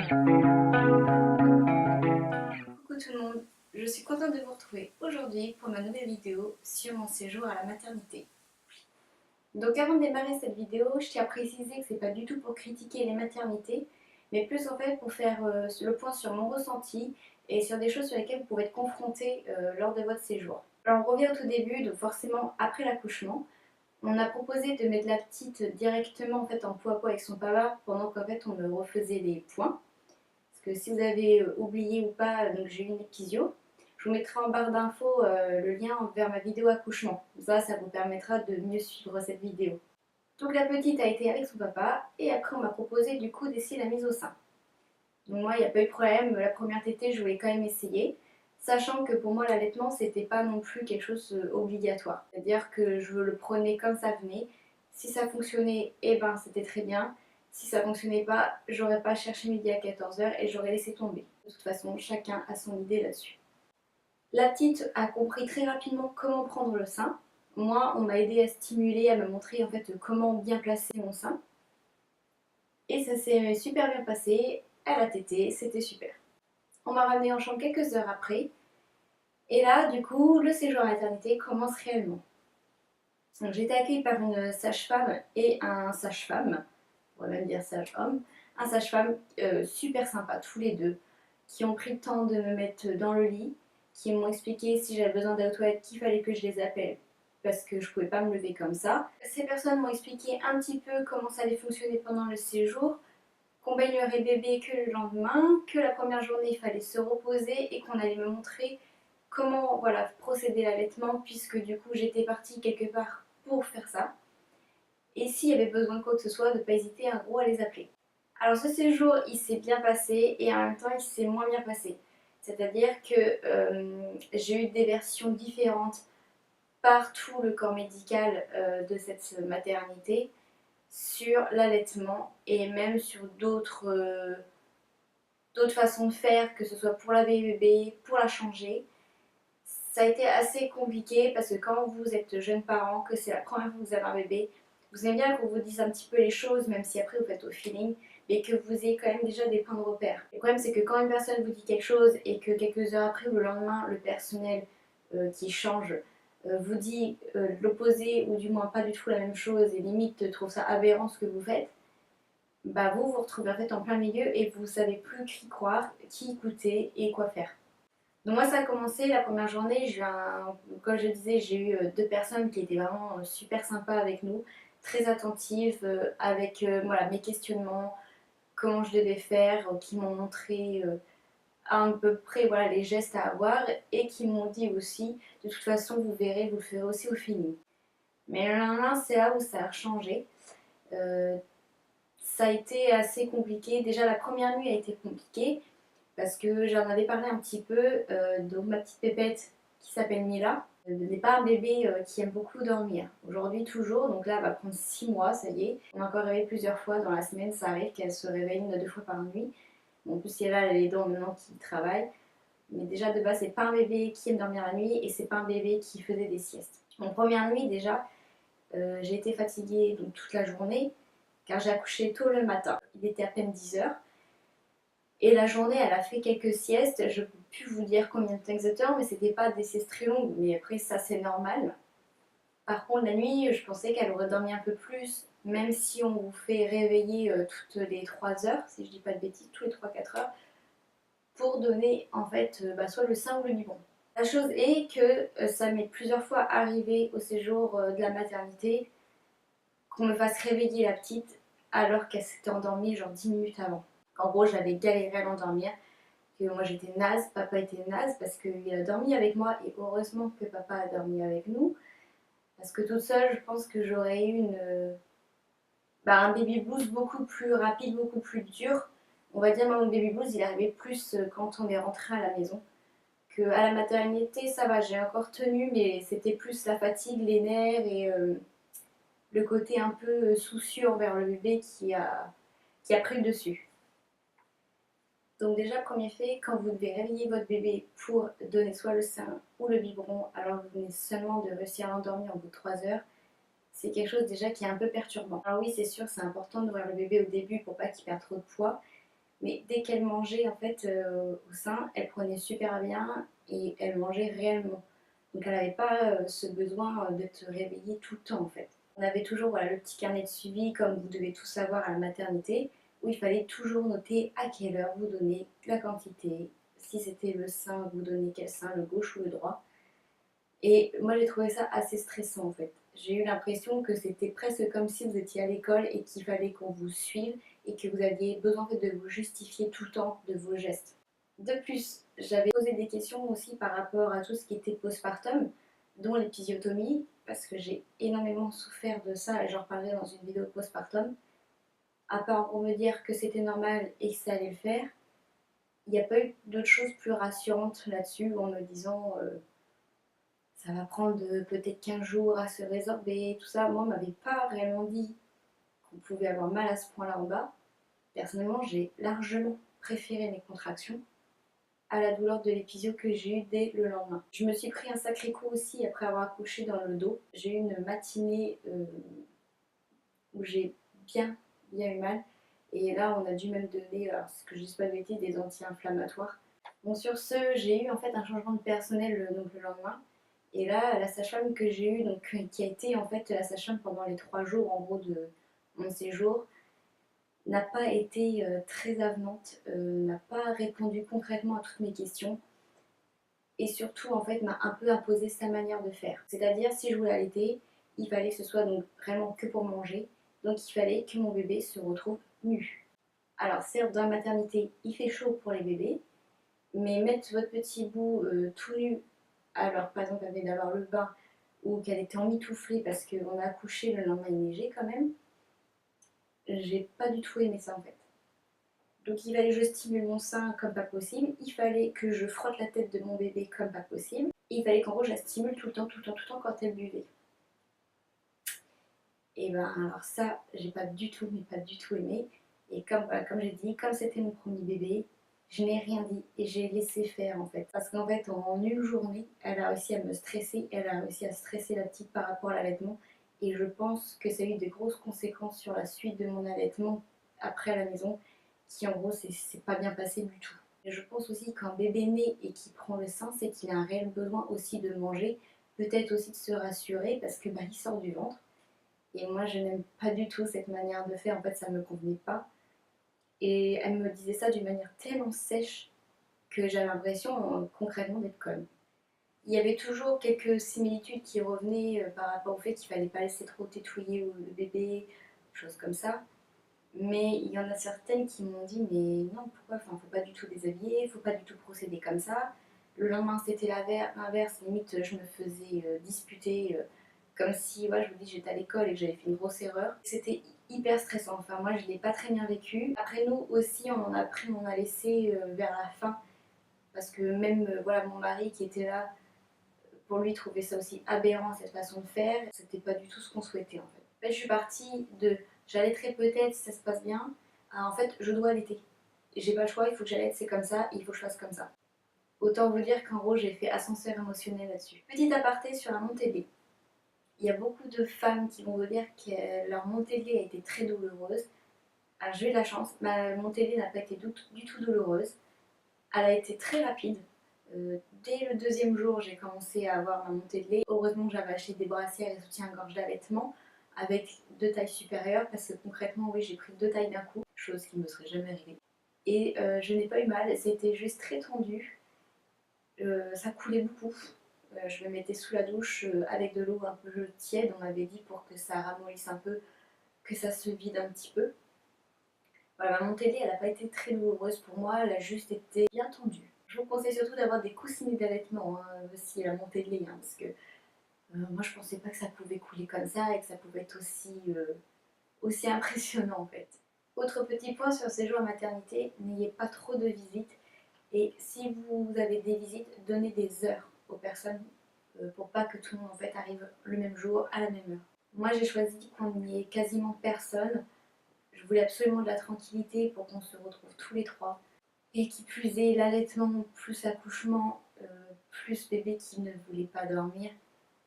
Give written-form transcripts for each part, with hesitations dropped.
Coucou tout le monde, je suis contente de vous retrouver aujourd'hui pour ma nouvelle vidéo sur mon séjour à la maternité. Donc avant de démarrer cette vidéo, je tiens à préciser que c'est pas du tout pour critiquer les maternités, mais plus en fait pour faire le point sur mon ressenti et sur des choses sur lesquelles vous pouvez être confrontés lors de votre séjour. Alors on revient au tout début, donc forcément après l'accouchement, on a proposé de mettre la petite directement en fait en peau à peau avec son papa pendant qu'en fait on me refaisait les points. Parce que si vous avez oublié ou pas, donc j'ai eu une épisio. Je vous mettrai en barre d'infos le lien vers ma vidéo accouchement. Ça vous permettra de mieux suivre cette vidéo. Donc la petite a été avec son papa et après on m'a proposé du coup d'essayer la mise au sein. Donc moi il n'y a pas eu de problème, la première tétée je voulais quand même essayer, sachant que pour moi l'allaitement c'était pas non plus quelque chose obligatoire. C'est-à-dire que je le prenais comme ça venait. Si ça fonctionnait, eh ben c'était très bien. Si ça fonctionnait pas, j'aurais pas cherché midi à 14h et j'aurais laissé tomber. De toute façon, chacun a son idée là-dessus. La petite a compris très rapidement comment prendre le sein. Moi, on m'a aidé à stimuler, à me montrer en fait comment bien placer mon sein. Et ça s'est super bien passé. Elle a tété, c'était super. On m'a ramenée en chambre quelques heures après. Et là, du coup, le séjour à maternité commence réellement. Donc, j'ai été accueillie par une sage-femme et un sage-femme, on va même dire sage-homme, un sage-femme super sympa, tous les deux, qui ont pris le temps de me mettre dans le lit, qui m'ont expliqué si j'avais besoin d'aller aux toilettes qu'il fallait que je les appelle parce que je pouvais pas me lever comme ça. Ces personnes m'ont expliqué un petit peu comment ça allait fonctionner pendant le séjour, qu'on baignerait bébé que le lendemain, que la première journée il fallait se reposer et qu'on allait me montrer comment voilà, procéder à l'allaitement puisque du coup j'étais partie quelque part pour faire ça. Et s'il y avait besoin de quoi que ce soit, de ne pas hésiter un gros à les appeler. Alors ce séjour il s'est bien passé et en même temps il s'est moins bien passé. C'est-à-dire que j'ai eu des versions différentes par tout le corps médical de cette maternité sur l'allaitement et même sur d'autres façons de faire, que ce soit pour laver le bébé, pour la changer. Ça a été assez compliqué parce que quand vous êtes jeune parent, que c'est la première fois que vous avez un bébé, vous aimez bien qu'on vous dise un petit peu les choses, même si après vous faites au feeling, mais que vous ayez quand même déjà des points de repère. Le problème c'est que quand une personne vous dit quelque chose et que quelques heures après ou le lendemain, le personnel qui change vous dit l'opposé ou du moins pas du tout la même chose et limite trouve ça aberrant ce que vous faites, bah vous vous retrouvez en fait en plein milieu et vous savez plus qui croire, qui écouter et quoi faire. Donc moi ça a commencé la première journée, comme je disais, j'ai eu deux personnes qui étaient vraiment super sympas avec nous, très attentives avec voilà, mes questionnements, comment je devais faire, qui m'ont montré à peu près voilà, les gestes à avoir et qui m'ont dit aussi, de toute façon vous verrez, vous le ferez aussi au feeling. Mais le lendemain c'est là où ça a changé. Euh, Ça a été assez compliqué. Déjà la première nuit a été compliquée parce que j'en avais parlé un petit peu. Donc ma petite pépette qui s'appelle Mila n'est pas un bébé qui aime beaucoup dormir. Aujourd'hui toujours, donc là elle va prendre 6 mois, ça y est. On a encore réveillé plusieurs fois dans la semaine, ça arrive qu'elle se réveille 1 à 2 fois par nuit. Bon, en plus elle a les dents maintenant qui travaillent. Mais déjà de base c'est pas un bébé qui aime dormir la nuit et c'est pas un bébé qui faisait des siestes. En première nuit déjà, j'ai été fatiguée donc, toute la journée car j'ai accouché tôt le matin. Il était à peine 10 heures. Et la journée, elle a fait quelques siestes. Je ne peux plus vous dire combien de temps exactement, mais c'était pas des siestes très longues. Mais après, ça, c'est normal. Par contre, la nuit, je pensais qu'elle aurait dormi un peu plus, même si on vous fait réveiller toutes les 3 heures, si je dis pas de bêtises, tous les 3 4 heures, pour donner en fait soit le sein ou le biberon. La chose est que ça m'est plusieurs fois arrivé au séjour de la maternité qu'on me fasse réveiller la petite alors qu'elle s'était endormie genre 10 minutes avant. En gros, j'avais galéré à l'endormir, que moi j'étais naze, papa était naze parce qu'il a dormi avec moi et heureusement que papa a dormi avec nous. Parce que toute seule, je pense que j'aurais eu un baby blues beaucoup plus rapide, beaucoup plus dur. On va dire, moi, mon baby blues, il arrivait plus quand on est rentré à la maison. Que à la maternité, ça va, j'ai encore tenu, mais c'était plus la fatigue, les nerfs et le côté un peu soucieux envers le bébé qui a pris le dessus. Donc déjà, premier fait, quand vous devez réveiller votre bébé pour donner soit le sein ou le biberon, alors vous venez seulement de réussir à l'endormir au bout de 3 heures, c'est quelque chose déjà qui est un peu perturbant. Alors oui, c'est sûr, c'est important d'ouvrir le bébé au début pour pas qu'il perde trop de poids, Mais dès qu'elle mangeait en fait au sein, elle prenait super bien et elle mangeait réellement. Donc elle n'avait pas ce besoin d'être réveillée tout le temps en fait. On avait toujours voilà, le petit carnet de suivi comme vous devez tout savoir à la maternité où il fallait toujours noter à quelle heure vous donnez la quantité, si c'était le sein, vous donnez quel sein, le gauche ou le droit. Et moi j'ai trouvé ça assez stressant en fait. J'ai eu l'impression que c'était presque comme si vous étiez à l'école et qu'il fallait qu'on vous suive et que vous aviez besoin en fait, de vous justifier tout le temps de vos gestes. De plus, j'avais posé des questions aussi par rapport à tout ce qui était postpartum, dont l'épisiotomie, parce que j'ai énormément souffert de ça et j'en reparlerai dans une vidéo postpartum. À part pour me dire que c'était normal et que ça allait le faire, il n'y a pas eu d'autres choses plus rassurantes là-dessus en me disant ça va prendre peut-être 15 jours à se résorber, tout ça. Moi, on m'avait pas réellement dit qu'on pouvait avoir mal à ce point-là en bas. Personnellement, j'ai largement préféré mes contractions à la douleur de l'épisio que j'ai eu dès le lendemain. Je me suis pris un sacré coup aussi après avoir accouché dans le dos. J'ai eu une matinée où j'ai bien eu mal. Et là, on a dû même donner, alors ce que je dis pas de bêtises, des anti-inflammatoires. Bon, sur ce, j'ai eu en fait un changement de personnel donc, le lendemain. Et là, la sage-femme que j'ai eue, donc, qui a été en fait la sage-femme pendant les 3 jours en gros de mon séjour, n'a pas été très avenante, n'a pas répondu concrètement à toutes mes questions et surtout en fait m'a un peu imposé sa manière de faire. C'est-à-dire si je voulais allaiter, il fallait que ce soit donc vraiment que pour manger, donc il fallait que mon bébé se retrouve nu. Alors certes dans la maternité il fait chaud pour les bébés, mais mettre votre petit bout tout nu, alors par exemple elle venait d'avoir le bain ou qu'elle était emmitouflée parce qu'on a accouché le lendemain il neigeait quand même, j'ai pas du tout aimé ça en fait. Donc il fallait que je stimule mon sein comme pas possible, il fallait que je frotte la tête de mon bébé comme pas possible, et il fallait qu'en gros je la stimule tout le temps, tout le temps, tout le temps quand elle buvait. Et ben alors ça, j'ai pas du tout, mais pas du tout aimé. Et comme, voilà, comme j'ai dit, comme c'était mon premier bébé, je n'ai rien dit et j'ai laissé faire en fait. Parce qu'en fait, en une journée, elle a réussi à me stresser, elle a réussi à stresser la petite par rapport à l'allaitement. Et je pense que ça a eu de grosses conséquences sur la suite de mon allaitement après à la maison, qui en gros, c'est pas bien passé du tout. Et je pense aussi qu'un bébé né et qui prend le sein, c'est qu'il a un réel besoin aussi de manger, peut-être aussi de se rassurer parce que bah, il sort du ventre. Et moi, je n'aime pas du tout cette manière de faire. En fait, ça ne me convenait pas. Et elle me disait ça d'une manière tellement sèche que j'avais l'impression concrètement d'être conne. Il y avait toujours quelques similitudes qui revenaient par rapport au fait qu'il ne fallait pas laisser trop tétouiller le bébé, choses comme ça. Mais il y en a certaines qui m'ont dit mais non, pourquoi, enfin, faut pas du tout déshabiller, faut pas du tout procéder comme ça. Le lendemain c'était l'inverse, limite je me faisais disputer comme si ouais, je vous dis j'étais à l'école et que j'avais fait une grosse erreur. C'était hyper stressant, enfin moi je l'ai pas très bien vécu. Après nous aussi on en a pris, on a laissé vers la fin parce que même voilà mon mari qui était là, pour lui trouvait ça aussi aberrant cette façon de faire. C'était pas du tout ce qu'on souhaitait en fait. En fait je suis partie de j'allaiterai peut-être si ça se passe bien à en fait je dois allaiter. Et j'ai pas le choix, il faut que j'allaite, c'est comme ça, et il faut que je fasse comme ça. Autant vous dire qu'en gros j'ai fait ascenseur émotionnel là-dessus. Petit aparté sur la montée de lait. Il y a beaucoup de femmes qui vont vous dire que leur montée de lait a été très douloureuse. Alors j'ai eu de la chance, ma montée de lait n'a pas été du tout douloureuse. Elle a été très rapide. Dès le deuxième jour, j'ai commencé à avoir ma montée de lait. Heureusement que j'avais acheté des brassières et soutien-gorge d'allaitement avec 2 tailles supérieures parce que concrètement, oui, j'ai pris 2 tailles d'un coup, chose qui ne me serait jamais arrivée. Et je n'ai pas eu mal, c'était juste très tendu. Ça coulait beaucoup. Je me mettais sous la douche avec de l'eau un peu tiède, on m'avait dit pour que ça ramollisse un peu, que ça se vide un petit peu. Voilà, ma montée de lait, elle n'a pas été très douloureuse pour moi, elle a juste été bien tendue. Je vous conseille surtout d'avoir des coussinets d'allaitement aussi à la montée de lait, parce que moi je pensais pas que ça pouvait couler comme ça et que ça pouvait être aussi impressionnant en fait. Autre petit point sur le séjour à maternité, n'ayez pas trop de visites et si vous avez des visites, donnez des heures aux personnes pour pas que tout le monde en fait arrive le même jour à la même heure. Moi j'ai choisi qu'on n'y ait quasiment personne. Je voulais absolument de la tranquillité pour qu'on se retrouve tous les trois. Et qui plus est, l'allaitement plus accouchement, plus bébé qui ne voulait pas dormir.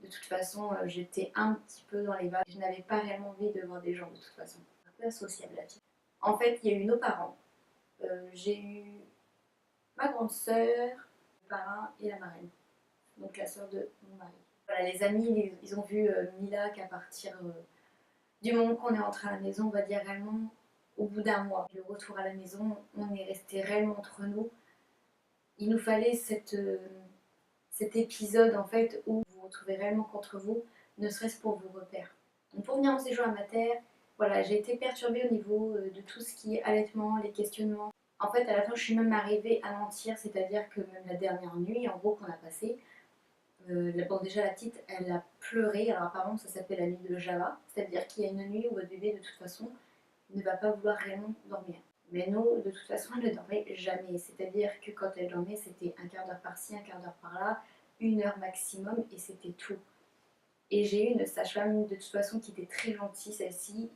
De toute façon, j'étais un petit peu dans les vagues. Je n'avais pas réellement envie de voir des gens de toute façon. Un peu associable la fille. En fait, il y a eu nos parents. J'ai eu ma grande sœur, le parrain et la marraine, donc la sœur de mon mari. Voilà, les amis, ils ont vu Mila qu'à partir du moment qu'on est rentré à la maison, on va dire réellement au bout d'un mois. Le retour à la maison, on est resté réellement entre nous. Il nous fallait cet épisode en fait où vous vous retrouvez réellement contre vous, ne serait-ce pour vos repères. Donc pour venir en séjour à Mater, voilà, j'ai été perturbée au niveau de tout ce qui est allaitement, les questionnements. En fait, à la fin, je suis même arrivée à mentir, c'est-à-dire que même la dernière nuit, en gros, qu'on a passée, bon, déjà la petite, elle a pleuré. Alors apparemment, ça s'appelle la nuit de Java, c'est-à-dire qu'il y a une nuit où votre bébé, de toute façon, ne va pas vouloir réellement dormir. Mais nous, de toute façon, elle ne dormait jamais. C'est-à-dire que quand elle dormait, c'était un quart d'heure par-ci, un quart d'heure par-là, 1 heure maximum, et c'était tout. Et j'ai eu une sage-femme de toute façon qui était très gentille, celle-ci,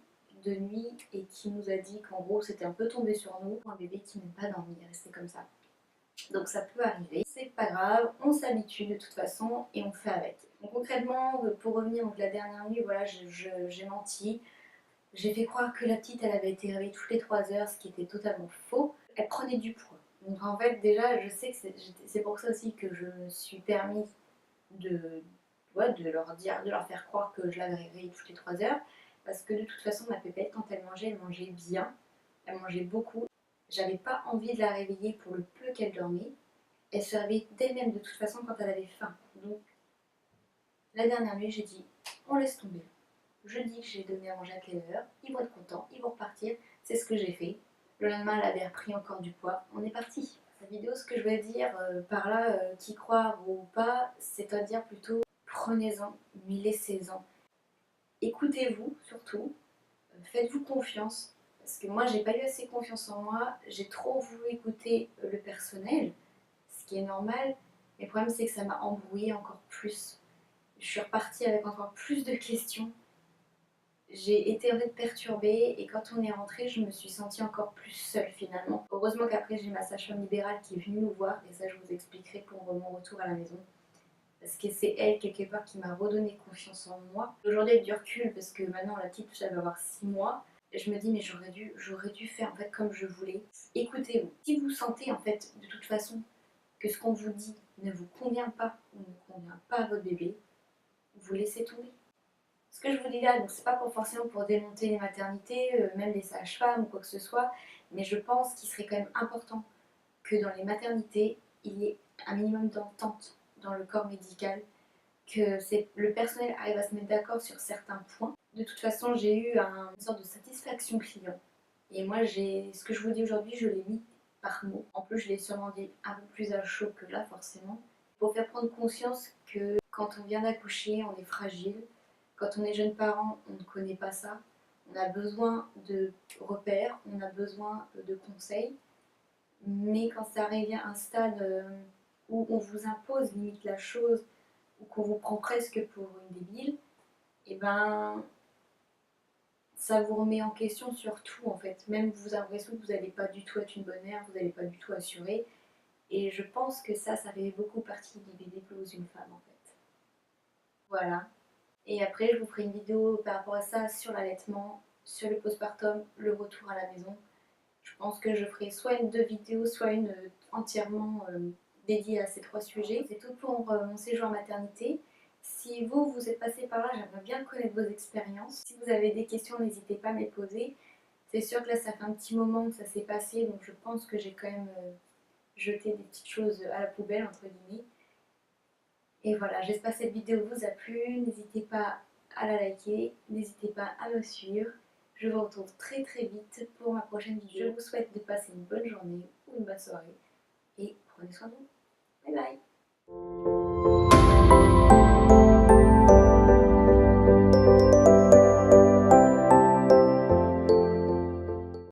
de nuit, et qui nous a dit qu'en gros, c'était un peu tombé sur nous. Un bébé qui n'aime pas dormir, c'est comme ça. Donc ça peut arriver, c'est pas grave, on s'habitue de toute façon et on fait avec. Donc concrètement, pour revenir donc la dernière nuit, voilà, j'ai menti. J'ai fait croire que la petite, elle avait été réveillée toutes les 3 heures, ce qui était totalement faux. Elle prenait du poids. Donc en fait, déjà, je sais que c'est pour ça aussi que je me suis permis de, ouais, de leur dire, de leur faire croire que je l'avais réveillée toutes les 3 heures. Parce que de toute façon, ma pépette, quand elle mangeait bien, elle mangeait beaucoup. J'avais pas envie de la réveiller pour le peu qu'elle dormait. Elle se réveillait d'elle-même de toute façon quand elle avait faim. Donc la dernière nuit, j'ai dit, on laisse tomber. Je dis que j'ai donné à manger à quelle heure, ils vont être contents, ils vont repartir. C'est ce que j'ai fait. Le lendemain, elle avait repris encore du poids. On est parti. Cette vidéo, ce que je veux dire par là, qui croire ou pas, c'est-à-dire plutôt prenez-en, mais laissez-en. Écoutez-vous surtout, faites-vous confiance. Parce que moi, j'ai pas eu assez confiance en moi. J'ai trop voulu écouter le personnel, ce qui est normal. Mais le problème, c'est que ça m'a embrouillée encore plus. Je suis repartie avec encore plus de questions. J'ai été en fait perturbée et quand on est rentré, je me suis sentie encore plus seule finalement. Heureusement qu'après j'ai ma sage-femme libérale qui est venue nous voir et ça je vous expliquerai pour mon retour à la maison. Parce que c'est elle quelque part qui m'a redonné confiance en moi. Aujourd'hui avec du recul parce que maintenant la petite elle va avoir 6 mois. Et je me dis mais j'aurais dû faire en fait comme je voulais. Écoutez-vous. Si vous sentez en fait de toute façon que ce qu'on vous dit ne vous convient pas ou ne convient pas à votre bébé, vous laissez tomber. Ce que je vous dis là, donc c'est pas forcément pour démonter les maternités, même les sages-femmes ou quoi que ce soit, mais je pense qu'il serait quand même important que dans les maternités, il y ait un minimum d'entente dans le corps médical, que le personnel arrive à se mettre d'accord sur certains points. De toute façon, j'ai eu une sorte de satisfaction client. Et moi, ce que je vous dis aujourd'hui, je l'ai mis par mots. En plus, je l'ai sûrement dit un peu plus à chaud que là, forcément. Pour faire prendre conscience que quand on vient d'accoucher, on est fragile. Quand on est jeune parent, on ne connaît pas ça. On a besoin de repères, on a besoin de conseils. Mais quand ça arrive à un stade où on vous impose limite la chose, ou qu'on vous prend presque pour une débile, et ben ça vous remet en question sur tout en fait. Même vous avez l'impression que vous n'allez pas du tout être une bonne mère, vous n'allez pas du tout assurer. Et je pense que ça fait beaucoup partie du bébé plus une femme en fait. Voilà. Et après, je vous ferai une vidéo par rapport à ça sur l'allaitement, sur le postpartum, le retour à la maison. Je pense que je ferai soit une 2 vidéos, soit une entièrement dédiée à ces 3 sujets. C'est tout pour mon séjour en maternité. Si vous êtes passé par là, j'aimerais bien connaître vos expériences. Si vous avez des questions, n'hésitez pas à me les poser. C'est sûr que là, ça fait un petit moment que ça s'est passé, donc je pense que j'ai quand même jeté des petites choses à la poubelle, entre guillemets. Et voilà, j'espère que cette vidéo vous a plu. N'hésitez pas à la liker, n'hésitez pas à me suivre. Je vous retrouve très très vite pour ma prochaine vidéo. Je vous souhaite de passer une bonne journée ou une bonne soirée et prenez soin de vous. Bye bye.